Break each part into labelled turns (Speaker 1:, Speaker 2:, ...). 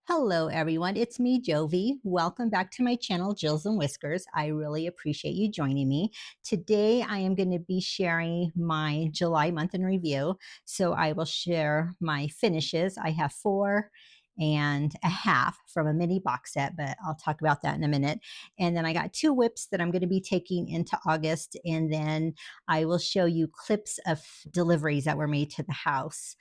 Speaker 1: Hello everyone, it's me Jovi. Welcome back to my channel Drills and Whiskers. I really appreciate you joining me. Today I am going to be sharing my July month in review. So I will share my finishes. I have 4.5 from a mini box set, but I'll talk about that in a minute. And then I got 2 WIPs that I'm going to be taking into August, and then I will show you clips of deliveries that were made to the house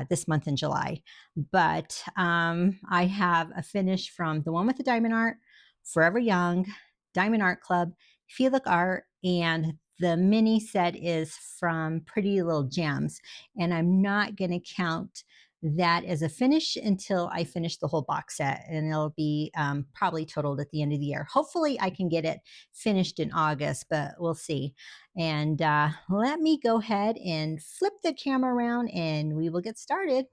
Speaker 1: this month in July. But I have a finish from the one with the diamond art, Forever Young, Diamond Art Club, Feelook Art, and the mini set is from Pretty Little Gems. And I'm not going to count that as a finish until I finish the whole box set, and it'll be probably totaled at the end of the year. Hopefully I can get it finished in August, but we'll see. And let me go ahead and flip the camera around and we will get started.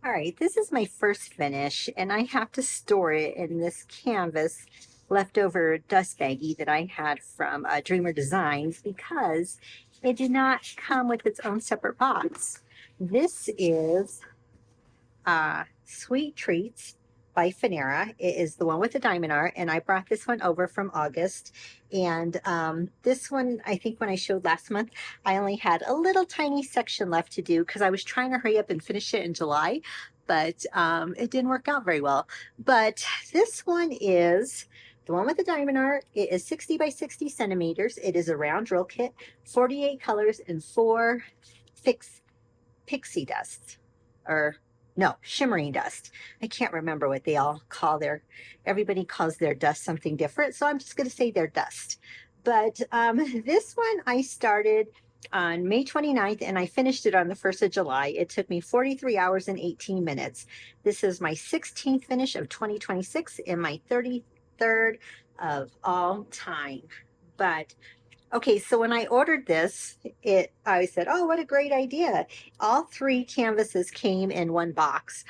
Speaker 1: All right, this is my first finish, and I have to store it in this canvas leftover dust baggie that I had from Dreamer Designs because it did not come with its own separate box. This is Sweet Treats by Finira. It is the one with the diamond art, and I brought this one over from August. And this one, I think when I showed last month, I only had a little tiny section left to do because I was trying to hurry up and finish it in July, but it didn't work out very well. But this one is the one with the diamond art. It is 60 by 60 centimeters. It is a round drill kit, 48 colors, and 4 pixie dust, or no, shimmering dust. I can't remember what they all call everybody calls their dust something different, so I'm just going to say they're dust. But this one I started on May 29th and I finished it on the 1st of July. It took me 43 hours and 18 minutes. This is my 16th finish of 2026 and my 33rd of all time. But okay, so when I ordered this, I said, oh, what a great idea. All 3 canvases came in one box,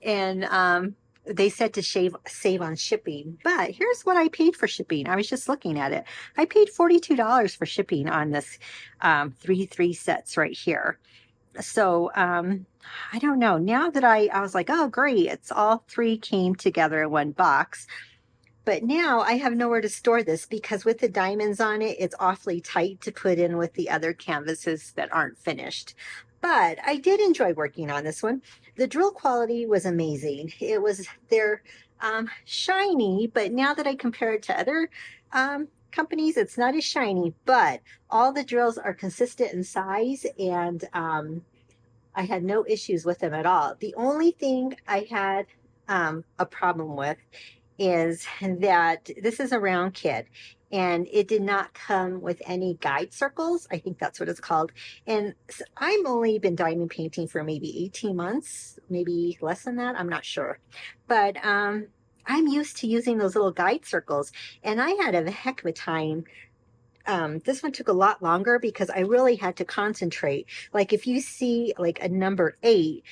Speaker 1: and they said to save on shipping. But here's what I paid for shipping. I was just looking at it. I paid $42 for shipping on this 3 sets right here. So I don't know. Now that I was like, oh, great. It's all 3 came together in one box. But now I have nowhere to store this because with the diamonds on it, it's awfully tight to put in with the other canvases that aren't finished. But I did enjoy working on this one. The drill quality was amazing. They're shiny, but now that I compare it to other companies, it's not as shiny, but all the drills are consistent in size, and I had no issues with them at all. The only thing I had a problem with is that this is a round kit, and it did not come with any guide circles. I think that's what it's called. And I've only been diamond painting for maybe 18 months, maybe less than that. I'm not sure. But I'm used to using those little guide circles, and I had a heck of a time. This one took a lot longer because I really had to concentrate. Like if you see like a number 8,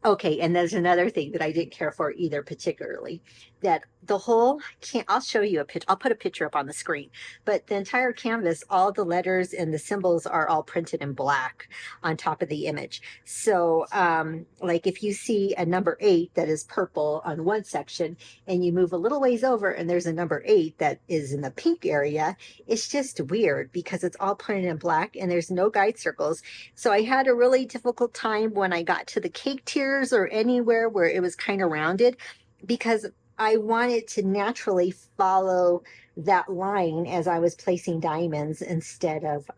Speaker 1: okay, and there's another thing that I didn't care for either particularly, that the whole I'll show you a picture. I'll put a picture up on the screen, but the entire canvas, all the letters and the symbols are all printed in black on top of the image. So like if you see a number 8 that is purple on one section and you move a little ways over and there's a number 8 that is in the pink area, it's just weird because it's all printed in black and there's no guide circles. So I had a really difficult time when I got to the cake tiers or anywhere where it was kind of rounded, because I wanted to naturally follow that line as I was placing diamonds instead of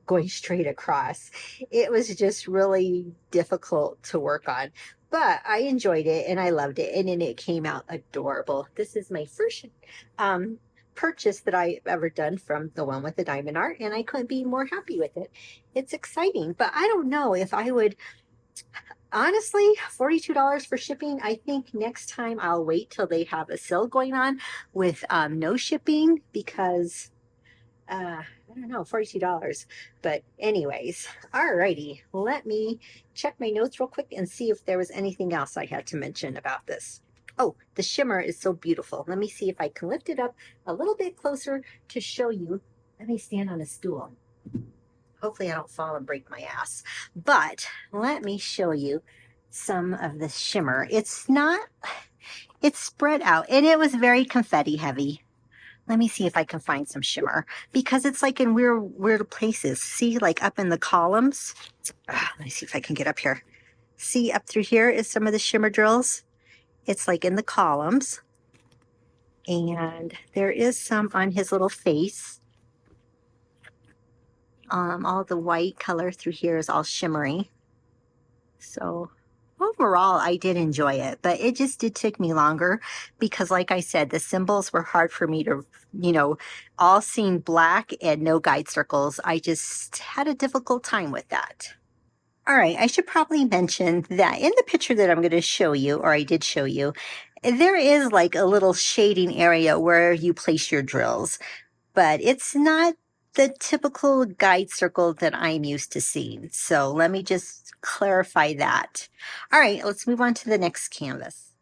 Speaker 1: going straight across. It was just really difficult to work on, but I enjoyed it and I loved it, and then it came out adorable. This is my first purchase that I've ever done from the one with the diamond art, and I couldn't be more happy with it. It's exciting, but I don't know if I would. Honestly, $42 for shipping. I think next time I'll wait till they have a sale going on with no shipping, because I don't know, $42. But anyways, alrighty, let me check my notes real quick and see if there was anything else I had to mention about this. Oh, the shimmer is so beautiful. Let me see if I can lift it up a little bit closer to show you. Let me stand on a stool. Hopefully I don't fall and break my ass. But let me show you some of the shimmer. It's spread out, and it was very confetti heavy. Let me see if I can find some shimmer, because it's like in weird places. See, like up in the columns. Let me see if I can get up here. See, up through here is some of the shimmer drills. It's like in the columns. And there is some on his little face. All the white color through here is all shimmery. So overall, I did enjoy it, but it just did take me longer because, like I said, the symbols were hard for me to, all seeing black and no guide circles. I just had a difficult time with that. All right, I should probably mention that in the picture that I'm going to show you, or I did show you, there is like a little shading area where you place your drills, but it's not the typical guide circle that I'm used to seeing. So let me just clarify that. All right, let's move on to the next canvas.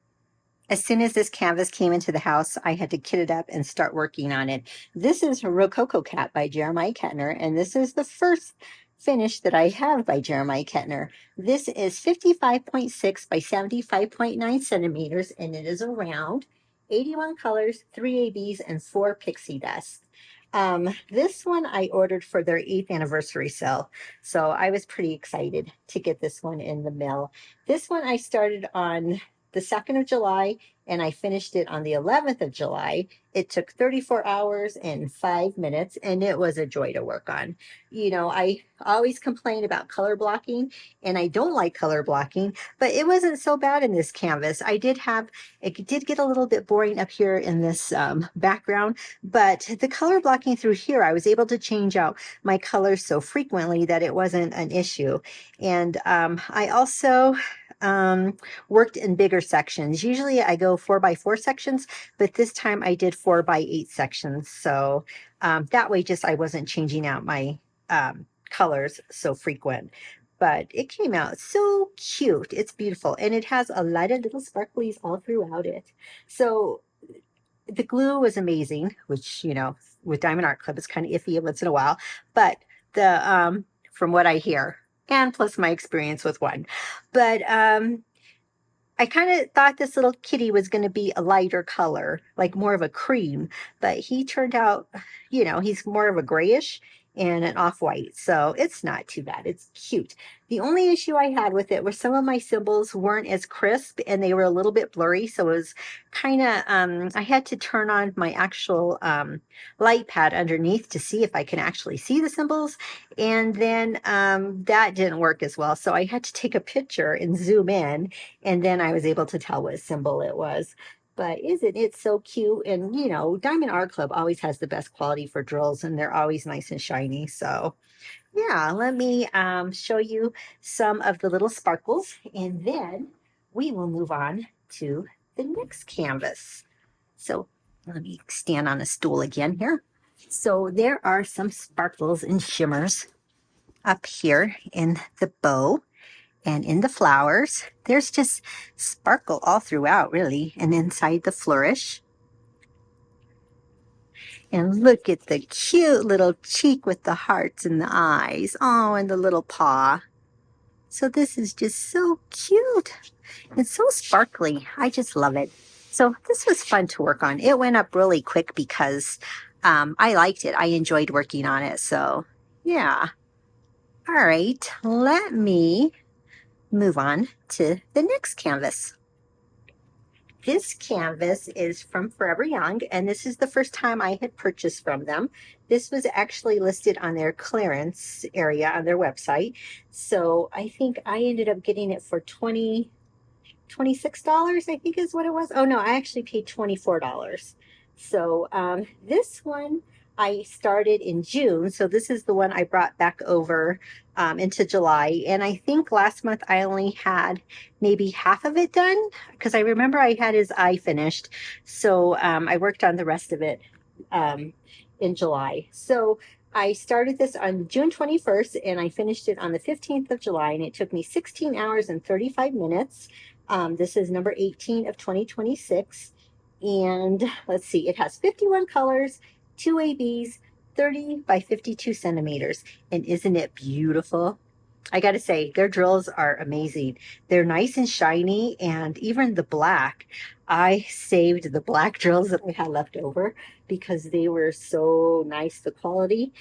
Speaker 1: As soon as this canvas came into the house, I had to kit it up and start working on it. This is Rococo Cat by Jeremiah Ketner, and this is the first finish that I have by Jeremiah Ketner. This is 55.6 by 75.9 centimeters, and it is a round, 81 colors, 3 ABs, and 4 pixie dust. This one I ordered for their 8th anniversary sale, so I was pretty excited to get this one in the mail. This one I started on the 2nd of July, and I finished it on the 11th of July. It took 34 hours and 5 minutes, and it was a joy to work on. I always complain about color blocking, and I don't like color blocking, but it wasn't so bad in this canvas. It did get a little bit boring up here in this background, but the color blocking through here, I was able to change out my colors so frequently that it wasn't an issue. And I also worked in bigger sections. Usually I go 4x4 sections, but this time I did 4x8 sections. So that way I wasn't changing out my colors so frequent. But it came out so cute. It's beautiful. And it has a lot of little sparklies all throughout it. So the glue was amazing, which, with Diamond Art Club, it's kind of iffy once in a while. But from what I hear, and plus my experience with one. But I kind of thought this little kitty was going to be a lighter color, like more of a cream, but he turned out, he's more of a grayish and an off-white. So it's not too bad. It's cute. The only issue I had with it was some of my symbols weren't as crisp and they were a little bit blurry. So it was kind of, I had to turn on my actual light pad underneath to see if I can actually see the symbols. And then that didn't work as well. So I had to take a picture and zoom in, and then I was able to tell what symbol it was. But isn't it so cute? And, Diamond Art Club always has the best quality for drills, and they're always nice and shiny. So, yeah, let me show you some of the little sparkles, and then we will move on to the next canvas. So let me stand on a stool again here. So there are some sparkles and shimmers up here in the bow. And in the flowers, there's just sparkle all throughout, really, and inside the flourish. And look at the cute little cheek with the hearts and the eyes. Oh, and the little paw. So this is just so cute. It's so sparkly. I just love it. So this was fun to work on. It went up really quick because I liked it. I enjoyed working on it. So, yeah. All right, let me move on to the next canvas. This canvas is from Forever Young, and this is the first time I had purchased from them. This was actually listed on their clearance area on their website. So I think I ended up getting it for $26, I think is what it was. Oh no, I actually paid $24. So this one I started in June. So this is the one I brought back over into July. And I think last month I only had maybe half of it done because I remember I had his eye finished. So I worked on the rest of it in July. So I started this on June 21st and I finished it on the 15th of July, and it took me 16 hours and 35 minutes. This is number 18 of 2026. And let's see, it has 51 colors, 2 ABs, 30 by 52 centimeters. And isn't it beautiful? I gotta say, their drills are amazing. They're nice and shiny, and even the black. I saved the black drills that I had left over because they were so nice. The quality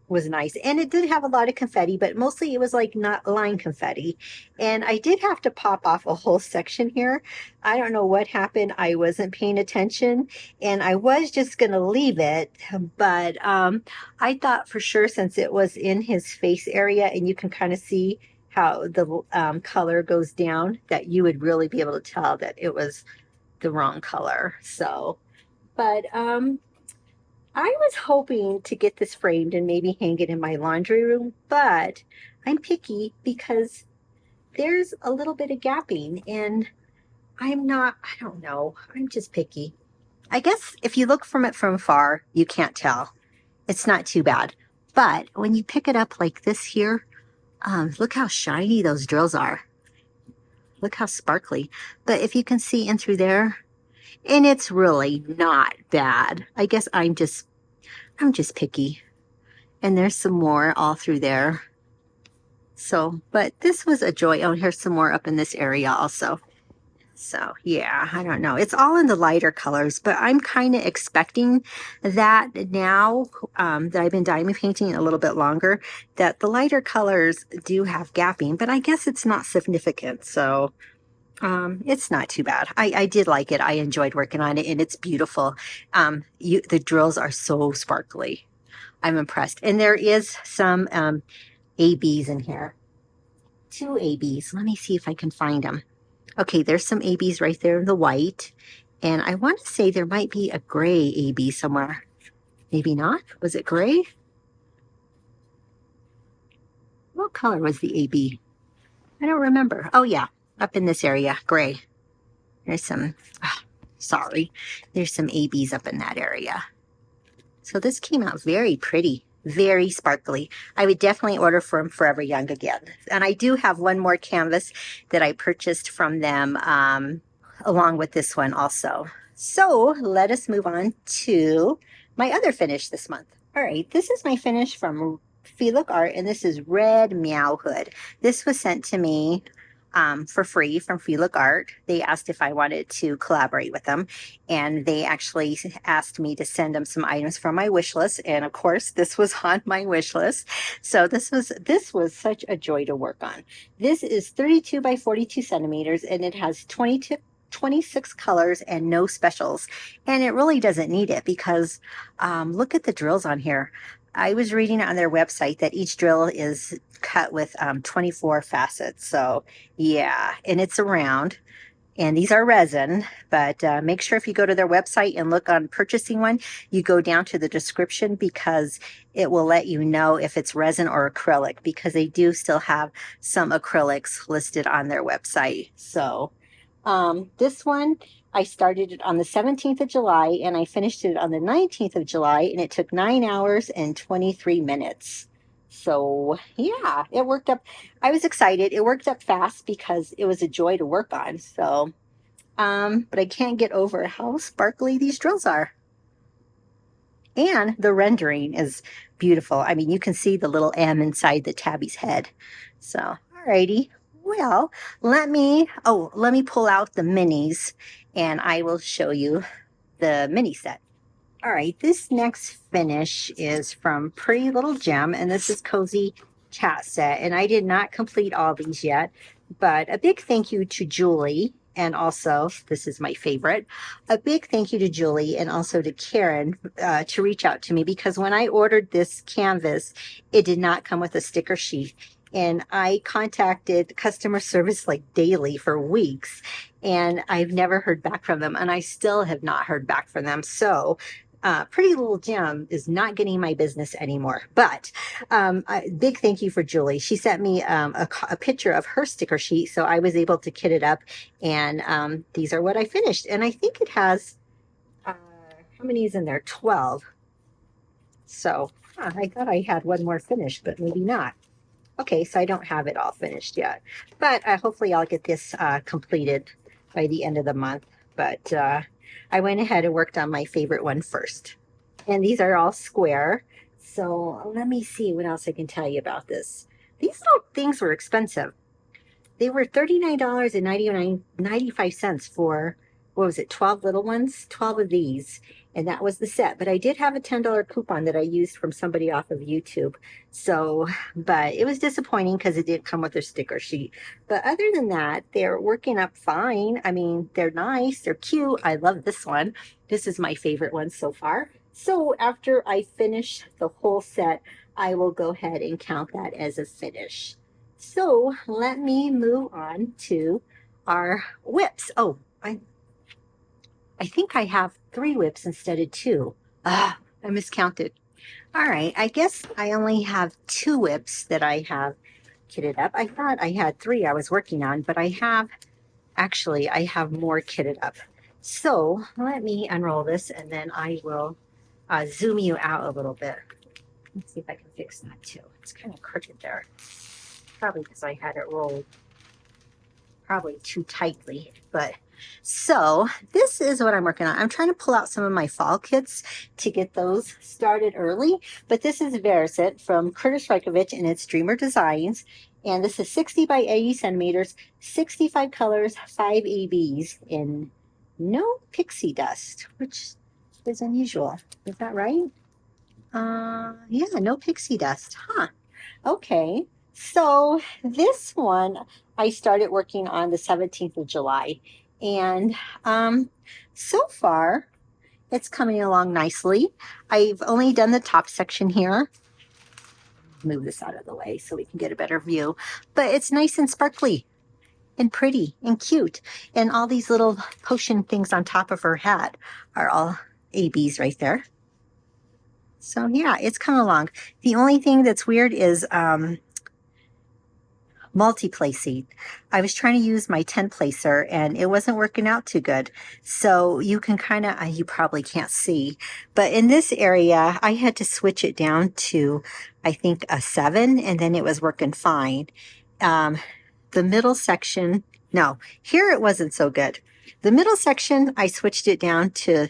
Speaker 1: was nice, and it did have a lot of confetti, but mostly it was like not line confetti. And I did have to pop off a whole section here. I don't know what happened. I wasn't paying attention, and I was just gonna leave it, but I thought for sure, since it was in his face area and you can kind of see how the color goes down, that you would really be able to tell that it was the wrong color. So, but I was hoping to get this framed and maybe hang it in my laundry room, but I'm picky because there's a little bit of gapping, and I'm not, I don't know, I'm just picky. I guess if you look from it from far, you can't tell. It's not too bad. But when you pick it up like this here, look how shiny those drills are. Look how sparkly. But if you can see in through there, and it's really not bad. I guess I'm just picky. And there's some more all through there. So, but this was a joy. Oh, here's some more up in this area also. So yeah, I don't know. It's all in the lighter colors, but I'm kind of expecting that now that I've been diamond painting a little bit longer, that the lighter colors do have gapping, but I guess it's not significant. So it's not too bad. I did like it. I enjoyed working on it, and it's beautiful. The drills are so sparkly. I'm impressed. And there is some ABs in here. 2 ABs. Let me see if I can find them. Okay, there's some ABs right there in the white. And I want to say there might be a gray AB somewhere. Maybe not. Was it gray? What color was the AB? I don't remember. Oh, yeah. Up in this area. Gray. There's some, sorry. There's some ABs up in that area. So this came out very pretty. Very sparkly. I would definitely order from Forever Young again. And I do have one more canvas that I purchased from them along with this one also. So let us move on to my other finish this month. All right, this is my finish from Feelook Art, and this is Red Meow-Hood. This was sent to me for free from Feelook Art. They asked if I wanted to collaborate with them, and they actually asked me to send them some items from my wish list. And of course, this was on my wish list. So this was such a joy to work on. This is 32 by 42 centimeters, and it has 26 colors and no specials. And it really doesn't need it because look at the drills on here. I was reading on their website that each drill is cut with 24 facets. So yeah, and it's a round. And these are resin, but make sure if you go to their website and look on purchasing one, you go down to the description because it will let you know if it's resin or acrylic, because they do still have some acrylics listed on their website. So this one, I started it on the 17th of July and I finished it on the 19th of July, and it took 9 hours and 23 minutes. So yeah, it worked up. I was excited. It worked up fast because it was a joy to work on. So, but I can't get over how sparkly these drills are. And the rendering is beautiful. I mean, you can see the little M inside the tabby's head. So, alrighty. Well, let me pull out the minis and I will show you the mini set. All right, this next finish is from Pretty Little Gem, and this is Cozy Cat Set. And I did not complete all these yet, but a big thank you to Julie, and also, this is my favorite, a big thank you to Julie and also to Karen to reach out to me, because when I ordered this canvas, it did not come with a sticker sheet. And I contacted customer service like daily for weeks, and I've never heard back from them, and I still have not heard back from them. So Pretty Little Gem is not getting my business anymore. But big thank you for Julie. She sent me a picture of her sticker sheet, so I was able to kit it up, and these are what I finished. And I think it has, how many is in there? 12. So I thought I had one more finished, but maybe not. Okay, so I don't have it all finished yet, but hopefully I'll get this completed by the end of the month. But I went ahead and worked on my favorite one first. And these are all square. So let me see what else I can tell you about this. these little things were expensive. They were $39.95 for, what was it, 12 little ones? 12 of these. And that was the set. But I did have a $10 coupon that I used from somebody off of YouTube. So, but it was disappointing because it didn't come with their sticker sheet. But other than that, they're working up fine. I mean, they're nice. They're cute. I love this one. This is my favorite one so far. So after I finish the whole set, I will go ahead and count that as a finish. So let me move on to our WIPs. Oh, I think I have 3 WIPs instead of 2. I miscounted. All right, I guess I only have 2 WIPs that I have kitted up. I thought I had 3 I was working on, but I have more kitted up. So let me unroll this and then I will zoom you out a little bit. Let's see if I can fix that too. It's kind of crooked there. Probably because I had it rolled probably too tightly. But so this is what I'm working on. I'm trying to pull out some of my fall kits to get those started early. But this is Viridescent from Kurtis Rykovich and it's Dreamer Designs. And this is 60 by 80 centimeters, 65 colors, 5 ABs in no pixie dust, which is unusual. Is that right? Yeah, no pixie dust. Huh. Okay. So this one I started working on the 17th of July. And so far it's coming along nicely. I've only done the top section here. Move this out of the way so we can get a better view. But it's nice and sparkly and pretty and cute. And all these little potion things on top of her hat are all ABs right there. So yeah, it's coming along. The only thing that's weird is multi-placing. I was trying to use my 10 placer and it wasn't working out too good. So you can kind of, you probably can't see, but in this area, I had to switch it down to, I think, a 7 and then it was working fine. The middle section, no, here it wasn't so good. The middle section, I switched it down to,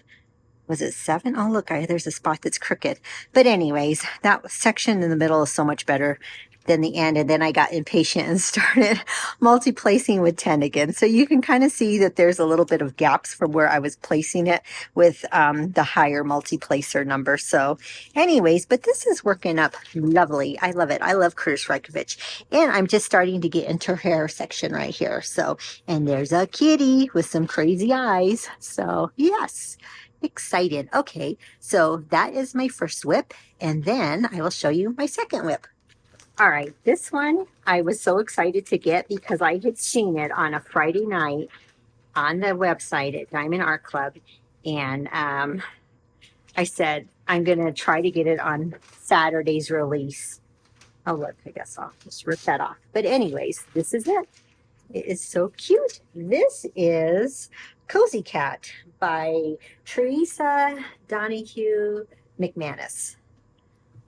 Speaker 1: was it 7? Oh, look, there's a spot that's crooked. But anyways, that section in the middle is so much better than the end. And then I got impatient and started multi-placing with 10 again. So you can kind of see that there's a little bit of gaps from where I was placing it with the higher multi-placer number. So anyways, but this is working up lovely. I love it. I love Kurtis Rykovich. And I'm just starting to get into her hair section right here. So, and there's a kitty with some crazy eyes. So yes. Excited. Okay, so that is my first WIP, and then I will show you my second WIP. All right, this one I was so excited to get because I had seen it on a Friday night on the website at Diamond Art Club, and I said I'm going to try to get it on Saturday's release. Oh, look, I guess I'll just rip that off. But anyways, this is it. It is so cute. This is Cozy Cat by Theresa, Donahue, McManus.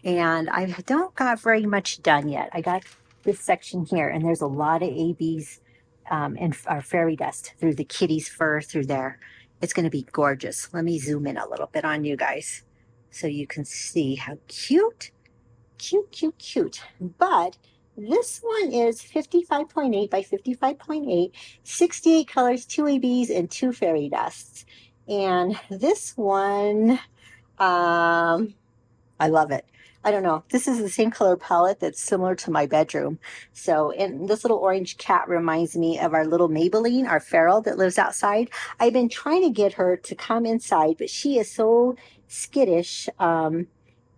Speaker 1: And I don't got very much done yet. I got this section here, and there's a lot of ABs and fairy dust through the kitty's fur through there. It's going to be gorgeous. Let me zoom in a little bit on you guys so you can see how cute, cute, cute, cute. But this one is 55.8 by 55.8, 68 colors, 2 ABs, and 2 fairy dusts. And this one, I love it. I don't know. This is the same color palette that's similar to my bedroom. So, and this little orange cat reminds me of our little Maybelline, our feral that lives outside. I've been trying to get her to come inside, but she is so skittish. And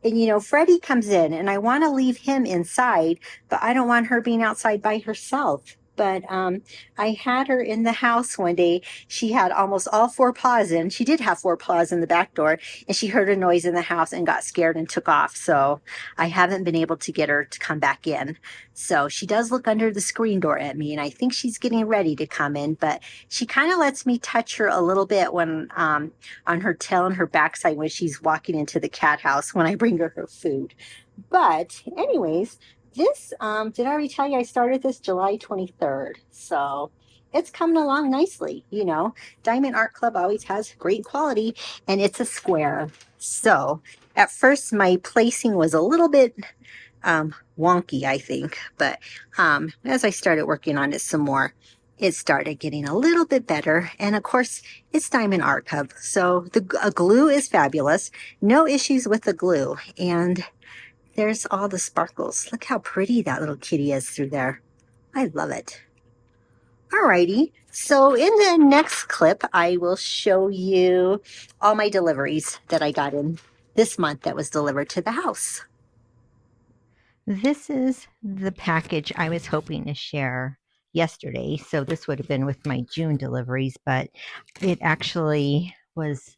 Speaker 1: you know, Freddie comes in and I want to leave him inside, but I don't want her being outside by herself. But I had her in the house one day. She had almost all 4 paws in. She did have 4 paws in the back door, and she heard a noise in the house and got scared and took off. So I haven't been able to get her to come back in. So she does look under the screen door at me, and I think she's getting ready to come in, but she kind of lets me touch her a little bit when on her tail and her backside when she's walking into the cat house when I bring her food. But anyways, this, did I already tell you I started this July 23rd? So it's coming along nicely. You know, Diamond Art Club always has great quality, and it's a square. So at first my placing was a little bit wonky, I think. But as I started working on it some more, it started getting a little bit better. And of course, it's Diamond Art Cub. So the glue is fabulous. No issues with the glue. And there's all the sparkles. Look how pretty that little kitty is through there. I love it. Alrighty. So in the next clip, I will show you all my deliveries that I got in this month that was delivered to the house. This is the package I was hoping to share yesterday. So this would have been with my June deliveries, but it actually was,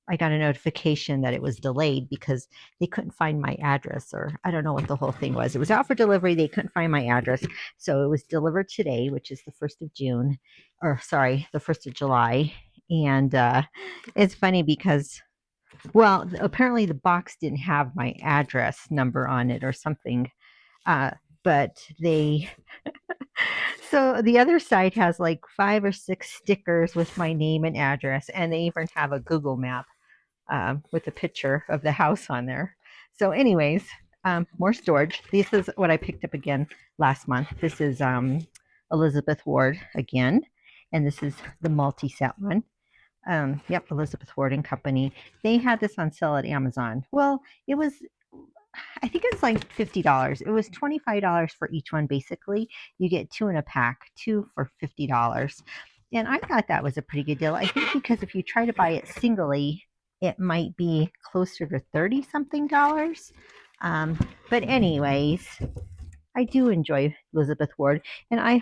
Speaker 1: I got a notification that it was delayed because they couldn't find my address, or I don't know what the whole thing was. It was out for delivery. They couldn't find my address. So it was delivered today, which is the 1st of June, or sorry, the 1st of July. And it's funny because, well, apparently the box didn't have my address number on it or something. But they, so the other side has like 5 or 6 stickers with my name and address, and they even have a Google map with a picture of the house on there. So anyways, more storage. This is what I picked up again last month. This is Elizabeth Ward again, and this is the multi-set one. Yep, Elizabeth Ward and Company. They had this on sale at Amazon. Well, it was, I think it's like $50. It was $25 for each one, basically. You get 2 in a pack, 2 for $50. And I thought that was a pretty good deal. I think because if you try to buy it singly, it might be closer to 30 something dollars. But anyways, I do enjoy Elizabeth Ward, and I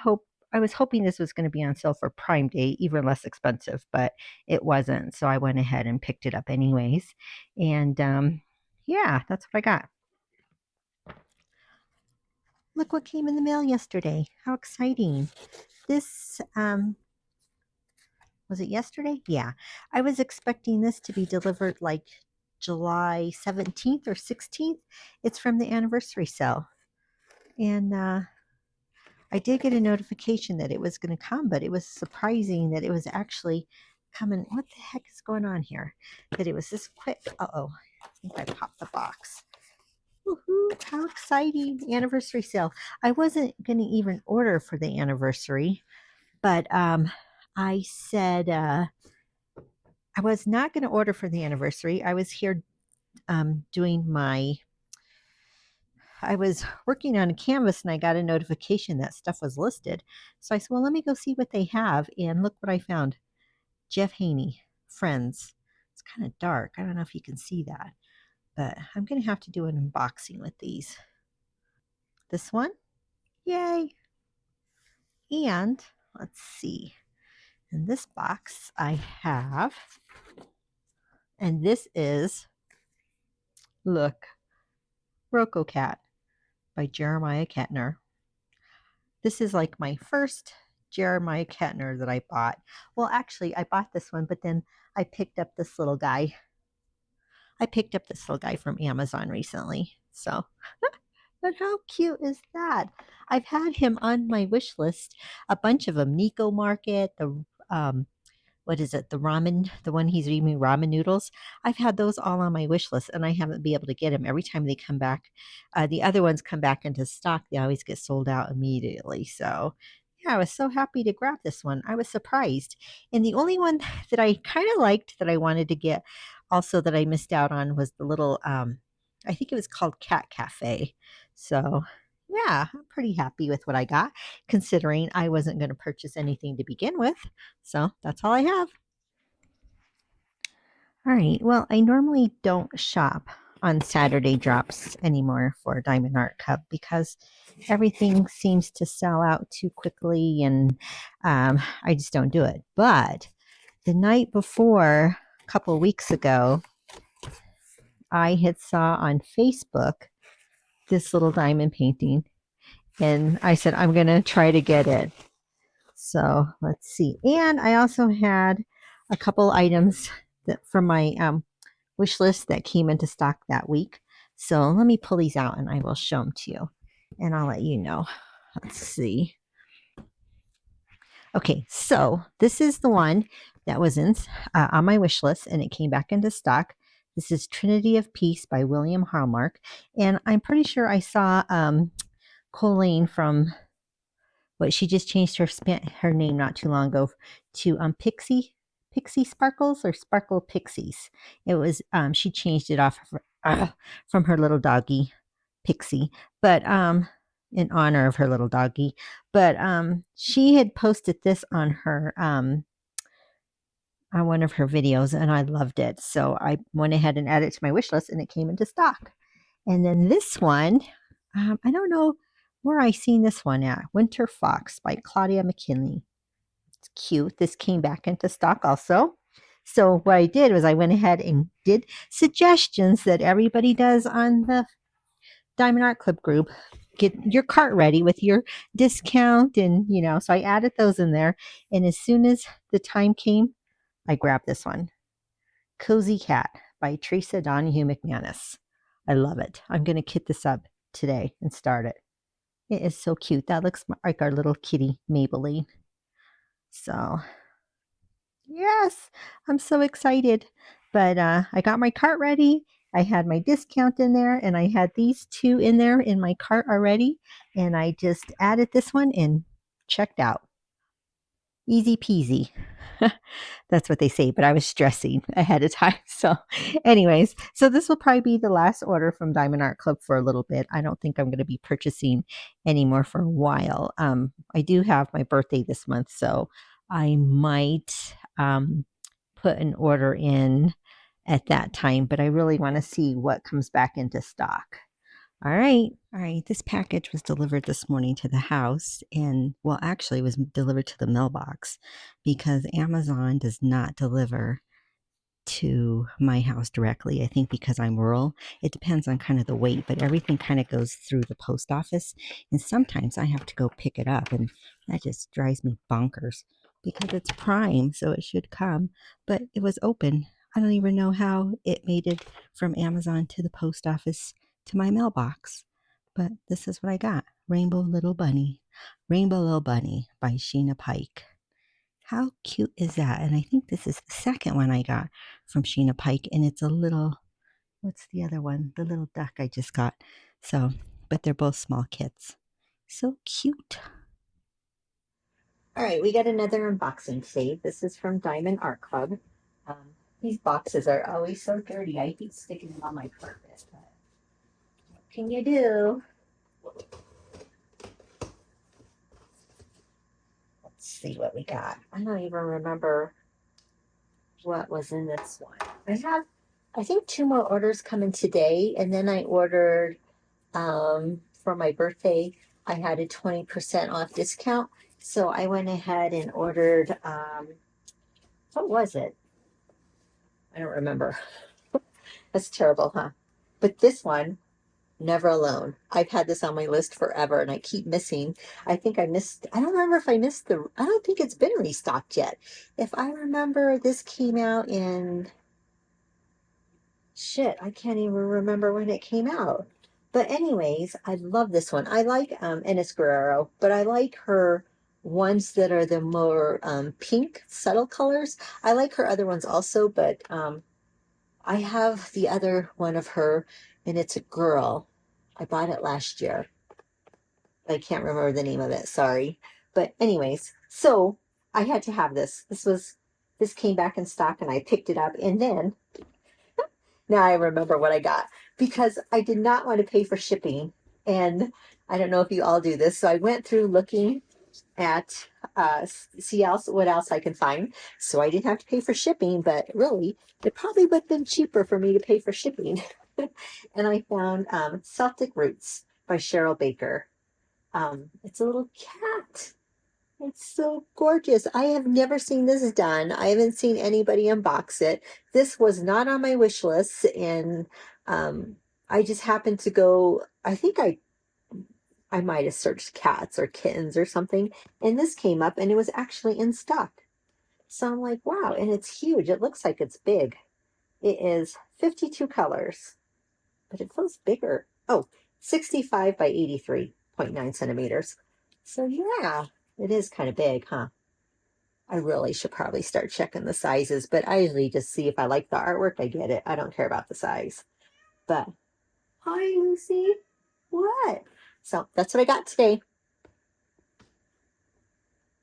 Speaker 1: was hoping this was going to be on sale for Prime Day, even less expensive, but it wasn't. So I went ahead and picked it up anyways. And yeah, that's what I got. Look what came in the mail yesterday. How exciting. This, was it yesterday? Yeah. I was expecting this to be delivered like July 17th or 16th. It's from the anniversary sale. And I did get a notification that it was going to come, but it was surprising that it was actually coming. What the heck is going on here? That it was this quick. Uh-oh. I think I popped the box. Woohoo, how exciting. Anniversary sale. I wasn't going to even order for the anniversary, but I said I was not going to order for the anniversary. I was here doing my, I was working on a canvas and I got a notification that stuff was listed. So I said, well, let me go see what they have. And look what I found. Jeff Haney, Friends. It's kind of dark. I don't know if you can see that, but I'm going to have to do an unboxing with these. This one, yay. And let's see. In this box I have, and this is, look, Rococo by Jeremiah Ketner. This is like my first Jeremiah Ketner that I bought. Well, actually, I bought this one, but then I picked up this little guy. I picked up this little guy from Amazon recently. So, but how cute is that? I've had him on my wish list, a bunch of them. Nico Market, the what is it? The ramen, the one he's eating ramen noodles. I've had those all on my wish list, and I haven't been able to get them. Every time they come back, the other ones come back into stock. They always get sold out immediately. So, yeah, I was so happy to grab this one. I was surprised. And the only one that I kind of liked that I wanted to get, also that I missed out on, was the little. I think it was called Cat Cafe. So. Yeah, I'm pretty happy with what I got, considering I wasn't going to purchase anything to begin with. So that's all I have. All right. Well, I normally don't shop on Saturday drops anymore for Diamond Art Cup because everything seems to sell out too quickly, and I just don't do it. But the night before, a couple of weeks ago, I had saw on Facebook this little diamond painting, and I said, I'm going to try to get it. So let's see. And I also had a couple items that from my wish list that came into stock that week. So let me pull these out and I will show them to you. And I'll let you know. Let's see. Okay, so this is the one that was in on my wish list, and it came back into stock. This is Trinity of Peace by William Hallmark. And I'm pretty sure I saw Colleen from what she just changed her name not too long ago to Pixie Sparkles or Sparkle Pixies. It was she changed it off of from her little doggy Pixie, but in honor of her little doggy. But she had posted this on her on one of her videos, and I loved it. So I went ahead and added it to my wish list, and it came into stock. And then this one, I don't know where I seen this one at. Winter Fox by Claudia McKinley. It's cute. This came back into stock also. So what I did was I went ahead and did suggestions that everybody does on the Diamond Art Club group. Get your cart ready with your discount, and so I added those in there. And as soon as the time came, I grabbed this one. Cozy Cat by Theresa Donahue McManus. I love it. I'm going to kit this up today and start it. It is so cute. That looks like our little kitty Maybelline. So, yes, I'm so excited. But I got my cart ready. I had my discount in there, and I had these two in there in my cart already. And I just added this one and checked out. Easy peasy. That's what they say, but I was stressing ahead of time. So anyways, so this will probably be the last order from Diamond Art Club for a little bit. I don't think I'm going to be purchasing anymore for a while. I do have my birthday this month, so I might put an order in at that time, but I really want to see what comes back into stock. All right. This package was delivered this morning to the house, and well, actually, it was delivered to the mailbox because Amazon does not deliver to my house directly. I think because I'm rural, it depends on kind of the weight, but everything kind of goes through the post office, and sometimes I have to go pick it up, and that just drives me bonkers because it's Prime, so it should come, but it was open. I don't even know how it made it from Amazon to the post office to my mailbox, but this is what I got. Rainbow Little Bunny by Sheena Pike. How cute is that? And I think this is the second one I got from Sheena Pike, and it's a little, what's the other one? The little duck I just got. So, but they're both small kits. So cute. All right, we got another unboxing today. This is from Diamond Art Club. These boxes are always so dirty. I hate sticking them on my carpet, but what can you do? Let's see what we got. I don't even remember what was in this one. I think 2 more orders coming today, and then I ordered for my birthday. I had a 20% off discount, so I went ahead and ordered what was it? I don't remember. That's terrible, huh? But this one, Never Alone. I've had this on my list forever, and I keep missing. I think I missed, I don't remember if I missed I don't think it's been restocked yet. If I remember, this came out in, shit, I can't even remember when it came out. But anyways, I love this one. I like Enes Guerrero, but I like her ones that are the more pink, subtle colors. I like her other ones also, but I have the other one of her, and it's a girl. I bought it last year. I can't remember the name of it. Sorry. But anyways, so I had to have this. This came back in stock, and I picked it up. And then now I remember what I got because I did not want to pay for shipping. And I don't know if you all do this. So I went through looking at see what else I can find. So I didn't have to pay for shipping, but really, it probably would have been cheaper for me to pay for shipping. And I found Celtic Roots by Cheryl Baker. It's a little cat. It's so gorgeous. I have never seen this done. I haven't seen anybody unbox it. This was not on my wish list, and I just happened to go, I think I might have searched cats or kittens or something, and this came up, and it was actually in stock. So I'm like, wow, and it's huge. It looks like it's big. It is 52 colors, but it feels bigger. Oh, 65 by 83.9 centimeters. So yeah, it is kind of big, huh? I really should probably start checking the sizes, but I usually just see if I like the artwork, I get it. I don't care about the size. But hi, Lucy. What? So that's what I got today.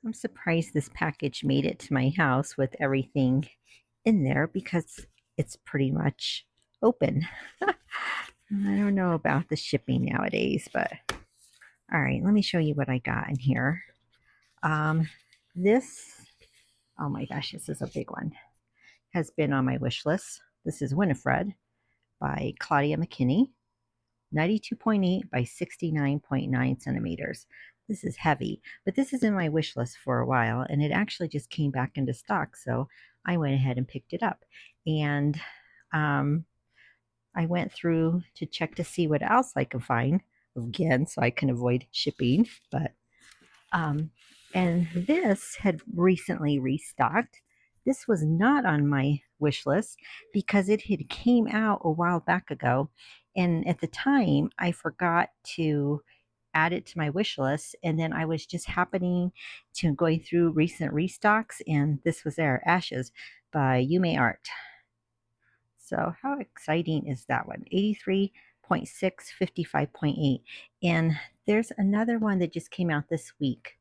Speaker 1: I'm surprised this package made it to my house with everything in there because it's pretty much open. I don't know about the shipping nowadays, but all right, let me show you what I got in here. This, oh my gosh, this is a big one. Has been on my wish list. This is Winifred by Claudia McKinney, 92.8 by 69.9 centimeters. This is heavy, but this is in my wish list for a while, and it actually just came back into stock, so I went ahead and picked it up. And I went through to check to see what else I could find, again, so I can avoid shipping, but and this had recently restocked. This was not on my wish list because it had came out a while back ago, and at the time I forgot to add it to my wish list, and then I was just happening to going through recent restocks, and this was there, Ashes by Yume Art. So how exciting is that one? 83.6, 55.8. And there's another one that just came out this week.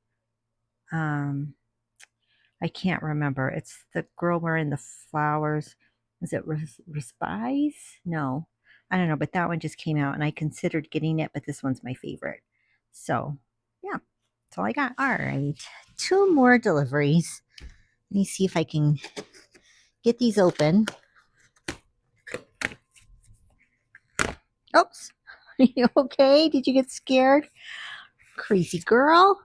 Speaker 1: I can't remember. It's the girl wearing the flowers. Is it Respise? No, I don't know, but that one just came out and I considered getting it, but this one's my favorite. So yeah, that's all I got. All right, 2 more deliveries. Let me see if I can get these open. Oops. Are you okay? Did you get scared? Crazy girl.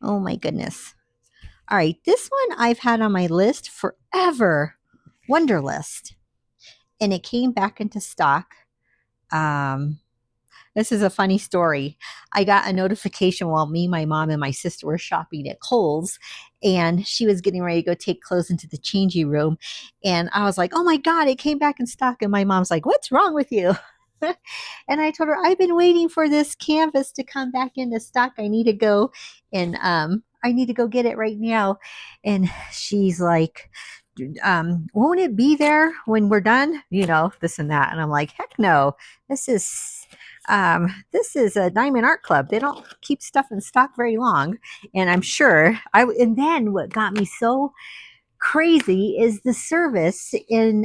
Speaker 1: Oh my goodness. All right, this one I've had on my list forever. Wonderlist. And it came back into stock. This is a funny story. I got a notification while me, my mom, and my sister were shopping at Kohl's, and she was getting ready to go take clothes into the changing room. And I was like, oh my God, it came back in stock. And my mom's like, what's wrong with you? And I told her, I've been waiting for this canvas to come back into stock. I need to go and I need to go get it right now. And she's like, won't it be there when we're done? You know, this and that. And I'm like, heck no. This is a Diamond Art Club. They don't keep stuff in stock very long. And I'm sure and then what got me so crazy is the service in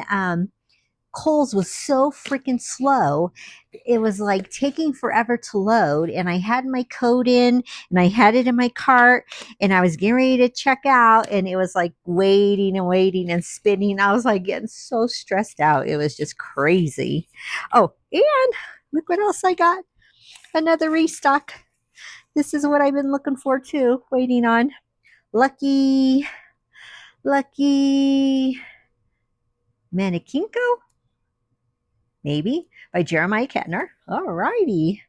Speaker 1: Kohl's was so freaking slow. It was like taking forever to load. And I had my code in and I had it in my cart and I was getting ready to check out. And it was like waiting and waiting and spinning. I was like getting so stressed out. It was just crazy. Oh, and look what else I got. Another restock. This is what I've been looking for too, waiting on. Lucky Manikinko? Maybe, by Jeremiah Ketner. All righty.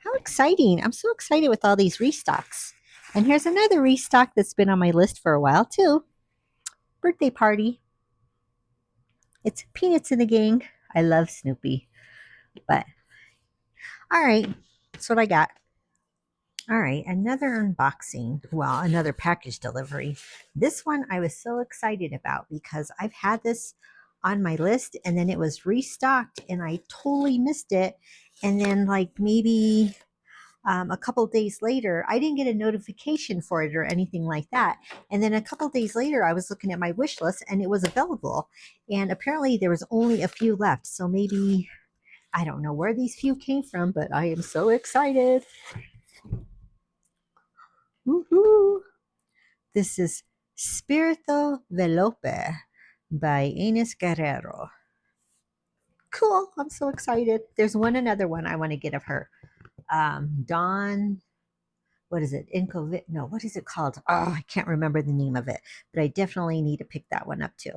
Speaker 1: How exciting. I'm so excited with all these restocks. And here's another restock that's been on my list for a while too. Birthday Party. It's Peanuts in the Gang. I love Snoopy. But, all right. That's what I got. All right, another unboxing. Well, another package delivery. This one I was so excited about because I've had this on my list and then it was restocked and I totally missed it. And then like maybe a couple days later, I didn't get a notification for it or anything like that. And then a couple days later, I was looking at my wish list and it was available. And apparently there was only a few left. So maybe, I don't know where these few came from, but I am so excited. Woohoo! This is Spirito Velope by Ines Guerrero. Cool. I'm so excited. There's another one I want to get of her. Dawn, what is it? No, what is it called? Oh, I can't remember the name of it, but I definitely need to pick that one up too.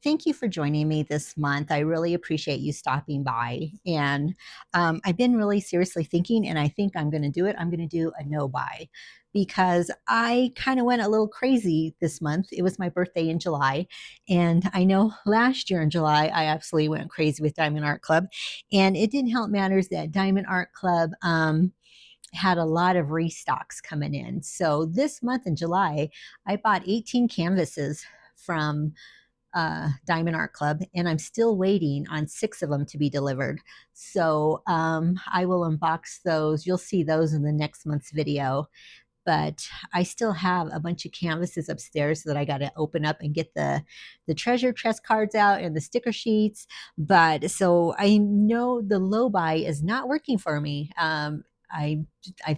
Speaker 1: Thank you for joining me this month. I really appreciate you stopping by. And I've been really seriously thinking, and I think I'm going to do it. I'm going to do a no buy because I kind of went a little crazy this month. It was my birthday in July. And I know last year in July, I absolutely went crazy with Diamond Art Club. And it didn't help matters that Diamond Art Club, had a lot of restocks coming in. So this month in July, I bought 18 canvases from Diamond Art Club, and I'm still waiting on 6 of them to be delivered. So I will unbox those. You'll see those in the next month's video. But I still have a bunch of canvases upstairs that I got to open up and get the treasure chest cards out and the sticker sheets. But so I know the low buy is not working for me. I'm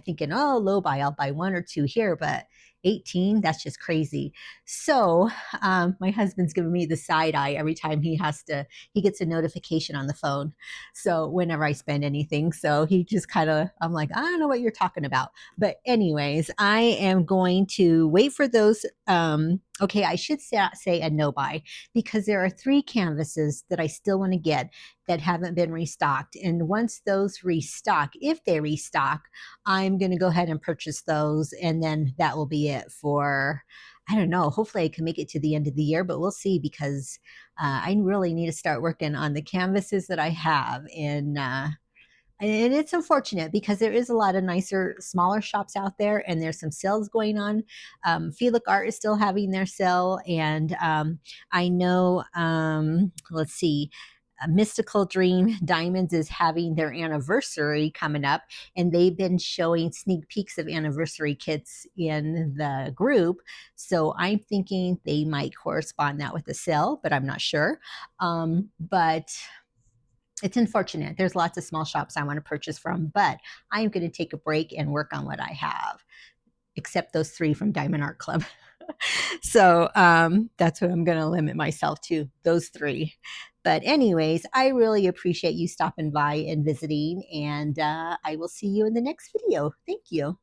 Speaker 1: thinking, oh, low buy, I'll buy 1 or 2 here, but 18, that's just crazy. So my husband's giving me the side eye every time he gets a notification on the phone. So whenever I spend anything, so he just kind of, I'm like, I don't know what you're talking about. But anyways, I am going to wait for those. Okay, I should say a no buy, because there are 3 canvases that I still want to get that haven't been restocked. And once those restock, if they restock, I'm going to go ahead and purchase those. And then that will be it for, I don't know, hopefully I can make it to the end of the year, but we'll see, because I really need to start working on the canvases that I have. And it's unfortunate because there is a lot of nicer, smaller shops out there, and there's some sales going on. Feelook Art is still having their sale, and I know, let's see, Mystical Dream Diamonds is having their anniversary coming up, and they've been showing sneak peeks of anniversary kits in the group. So I'm thinking they might correspond that with the sale, but I'm not sure. But it's unfortunate. There's lots of small shops I want to purchase from, but I'm going to take a break and work on what I have, except those 3 from Diamond Art Club. So that's what I'm going to limit myself to, those 3. But anyways, I really appreciate you stopping by and visiting, and I will see you in the next video. Thank you.